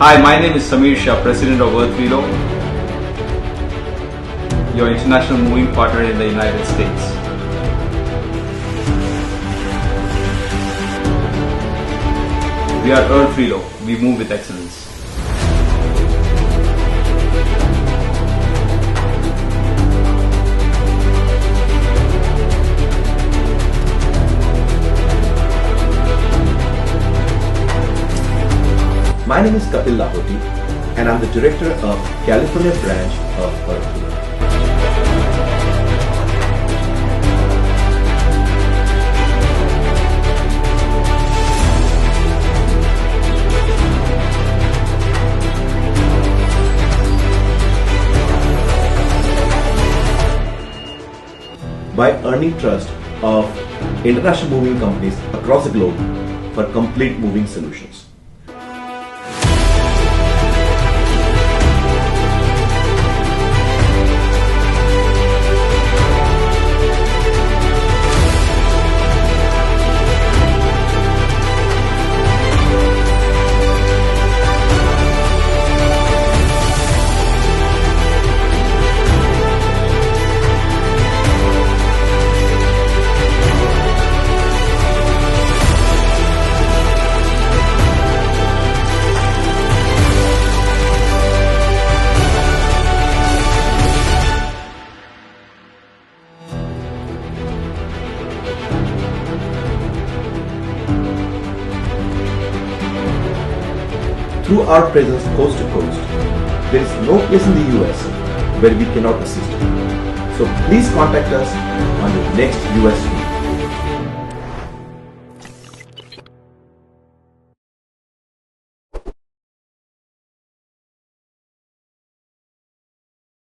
Hi, my name is Samir Shah, President of EarthRelo, your international moving partner in the United States. We are EarthRelo. We move with excellence. My name is Kapil Lahoti and I'm the Director of California branch of EarthRelo. By earning trust of international moving companies across the globe for complete moving solutions. Through our presence coast to coast, there is no place in the US where we cannot assist you. So please contact us on your next US